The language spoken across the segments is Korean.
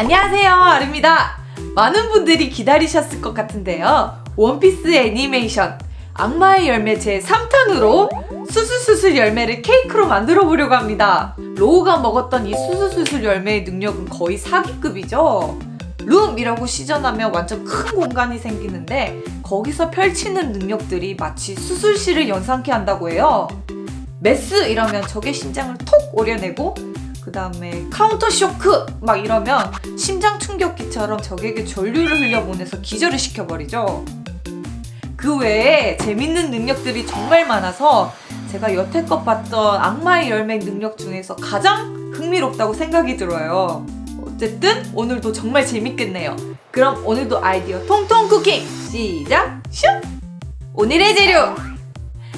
안녕하세요, 아르입니다. 많은 분들이 기다리셨을 것 같은데요. 원피스 애니메이션 악마의 열매 제3탄으로 수수수술 열매를 케이크로 만들어 보려고 합니다. 로우가 먹었던 이 수수수술 열매의 능력은 거의 사기급이죠. 룸이라고 시전하면 완전 큰 공간이 생기는데 거기서 펼치는 능력들이 마치 수술실을 연상케 한다고 해요. 메스 이러면 적의 심장을 톡 오려내고, 그 다음에 카운터 쇼크 막 이러면 심장 충격기처럼 적에게 전류를 흘려보내서 기절을 시켜버리죠. 그 외에 재밌는 능력들이 정말 많아서 제가 여태껏 봤던 악마의 열매 능력 중에서 가장 흥미롭다고 생각이 들어요. 어쨌든 오늘도 정말 재밌겠네요. 그럼 오늘도 아이디어 통통 쿠킹 시작! 슉! 오늘의 재료!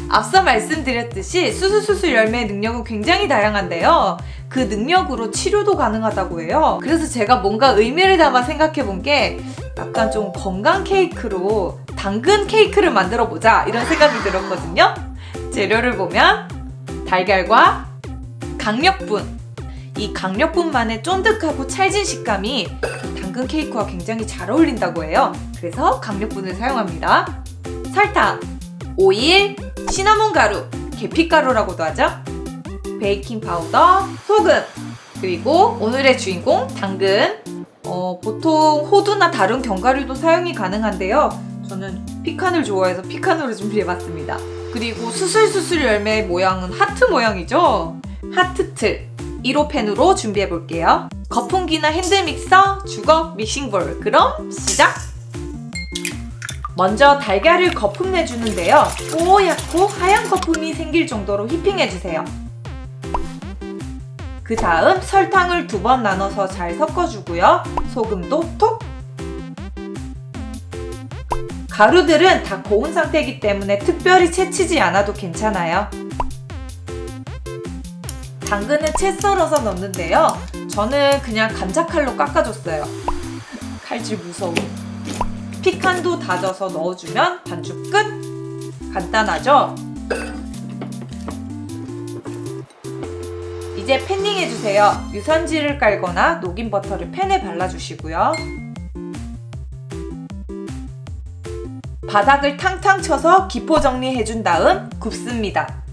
앞서 말씀드렸듯이 수수수술 열매의 능력은 굉장히 다양한데요. 그 능력으로 치료도 가능하다고 해요. 그래서 제가 뭔가 의미를 담아 생각해본 게 약간 좀 건강 케이크로 당근 케이크를 만들어 보자 이런 생각이 들었거든요. 재료를 보면 달걀과 강력분, 이 강력분만의 쫀득하고 찰진 식감이 당근 케이크와 굉장히 잘 어울린다고 해요. 그래서 강력분을 사용합니다. 설탕, 오일, 시나몬 가루, 계피가루라고도 하죠. 베이킹 파우더, 소금, 그리고 오늘의 주인공 당근. 보통 호두나 다른 견과류도 사용이 가능한데요. 저는 피칸을 좋아해서 피칸으로 준비해봤습니다. 그리고 수술수술 열매의 모양은 하트 모양이죠. 하트틀 1호 펜으로 준비해볼게요. 거품기나 핸드믹서, 주걱, 믹싱볼. 그럼 시작! 먼저 달걀을 거품 내주는데요. 뽀얗고 하얀 거품이 생길 정도로 휘핑해주세요. 그 다음 설탕을 2번 나눠서 잘 섞어주고요. 소금도 톡! 가루들은 다 고운 상태이기 때문에 특별히 채치지 않아도 괜찮아요. 당근은 채 썰어서 넣는데요. 저는 그냥 감자칼로 깎아줬어요. 칼질 무서워. 피칸도 다져서 넣어주면 반죽 끝! 간단하죠? 이제 팬닝 해주세요. 유산지를 깔거나 녹인 버터를 팬에 발라주시고요. 바닥을 탕탕 쳐서 기포 정리해준 다음 굽습니다.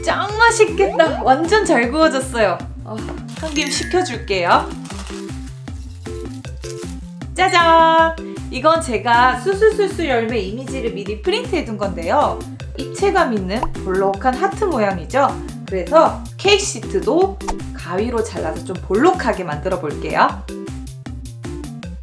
짱 맛있겠다. 완전 잘 구워졌어요. 한 김 식혀줄게요. 짜잔! 이건 제가 수수수술 열매 이미지를 미리 프린트해둔 건데요. 입체감 있는 볼록한 하트 모양이죠. 그래서 케이크 시트도 가위로 잘라서 좀 볼록하게 만들어 볼게요.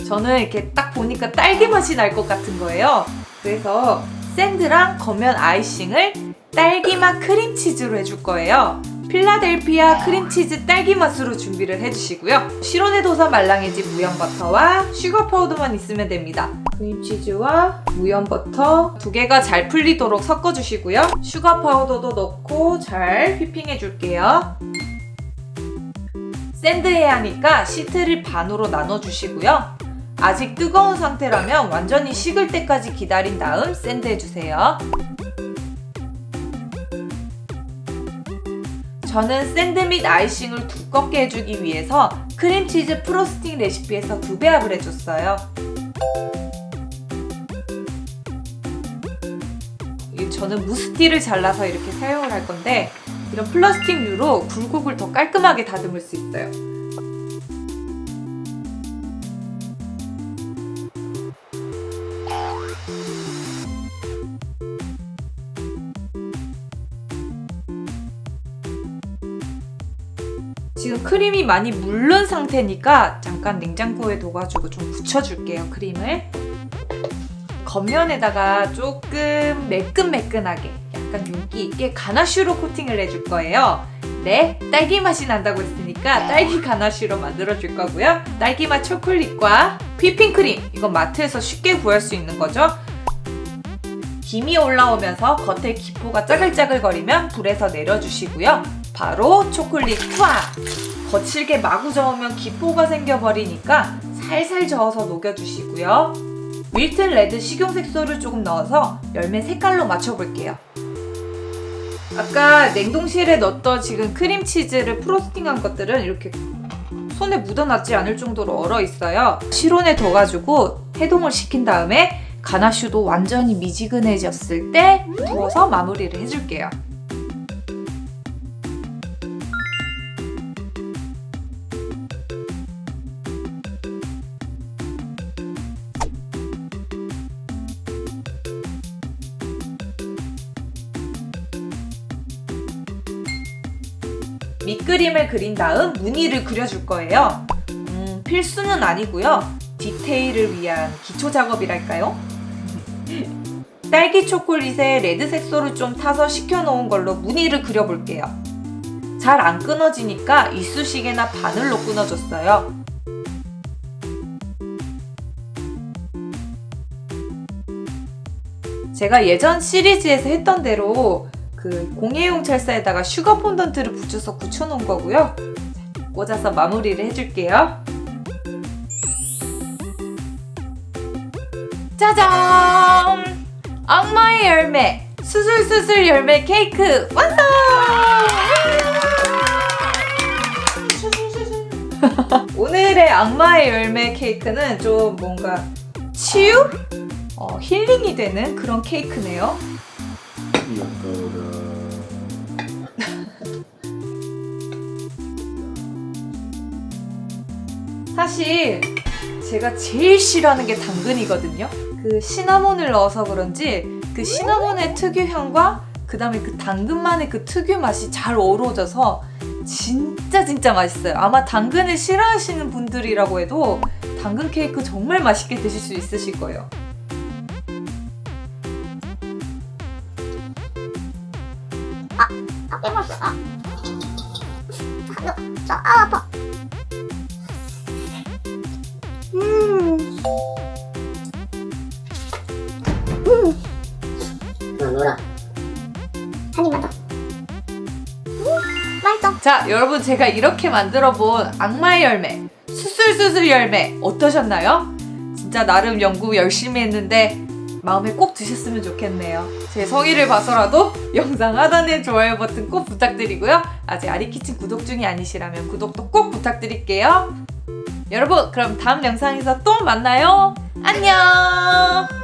저는 이렇게 딱 보니까 딸기 맛이 날 것 같은 거예요. 그래서 샌드랑 겉면 아이싱을 딸기맛 크림치즈로 해줄 거예요. 필라델피아 크림치즈 딸기 맛으로 준비를 해주시고요. 실온에둬서 말랑해진 무염버터와 슈거 파우더만 있으면 됩니다. 크림치즈와 무염버터 2개가 잘 풀리도록 섞어주시고요. 슈거 파우더도 넣고 잘 휘핑해줄게요. 샌드해야 하니까 시트를 반으로 나눠주시고요. 아직 뜨거운 상태라면 완전히 식을 때까지 기다린 다음 샌드해주세요. 저는 샌드 및 아이싱을 두껍게 해주기 위해서 크림치즈 프로스팅 레시피에서 2배합을 해줬어요. 저는 무스티를 잘라서 이렇게 사용을 할 건데 이런 플라스틱류로 굴곡을 더 깔끔하게 다듬을 수 있어요. 지금 크림이 많이 물른 상태니까 잠깐 냉장고에 둬가지고 좀 묻혀줄게요, 크림을. 겉면에다가 조금 매끈매끈하게 약간 윤기 있게 가나슈로 코팅을 해줄 거예요. 네, 딸기 맛이 난다고 했으니까 딸기 가나슈로 만들어줄 거고요. 딸기맛 초콜릿과 휘핑크림, 이건 마트에서 쉽게 구할 수 있는 거죠. 김이 올라오면서 겉에 기포가 짜글짜글거리면 불에서 내려주시고요. 바로 초콜릿 투하! 거칠게 마구 저으면 기포가 생겨버리니까 살살 저어서 녹여주시고요. 윌튼 레드 식용색소를 조금 넣어서 열매 색깔로 맞춰볼게요. 아까 냉동실에 넣었던 지금 크림치즈를 프로스팅한 것들은 이렇게 손에 묻어나지 않을 정도로 얼어 있어요. 실온에 둬가지고 해동을 시킨 다음에 가나슈도 완전히 미지근해졌을 때 부어서 마무리를 해줄게요. 밑그림을 그린 다음 무늬를 그려줄 거예요. 필수는 아니고요. 디테일을 위한 기초 작업이랄까요? 딸기 초콜릿에 레드 색소를 좀 타서 식혀놓은 걸로 무늬를 그려볼게요. 잘 안 끊어지니까 이쑤시개나 바늘로 끊어줬어요. 제가 예전 시리즈에서 했던 대로 그 공예용 철사에다가 슈거 폰던트를 붙여서 굳혀놓은 거고요. 꽂아서 마무리를 해줄게요. 짜잔! 악마의 열매 수술수술 열매 케이크 완성! 오늘의 악마의 열매 케이크는 좀 뭔가 치유? 힐링이 되는 그런 케이크네요. 사실 제가 제일 싫어하는 게 당근이거든요. 그 시나몬을 넣어서 그런지 그 시나몬의 특유 향과 그 다음에 그 당근만의 그 특유 맛이 잘 어우러져서 진짜 맛있어요. 아마 당근을 싫어하시는 분들이라고 해도 당근 케이크 정말 맛있게 드실 수 있으실 거예요. 깨물었어. 아파. 놀아. 한 입만 더. 맛있어. 자, 여러분 제가 이렇게 만들어본 악마의 열매, 수술수술 열매 어떠셨나요? 진짜 나름 연구 열심히 했는데 마음에 꼭 드셨으면 좋겠네요. 제 성의를 봐서라도 영상 하단에 좋아요 버튼 꼭 부탁드리고요. 아직 아리키친 구독 중이 아니시라면 구독도 꼭 부탁드릴게요. 여러분 그럼 다음 영상에서 또 만나요. 안녕.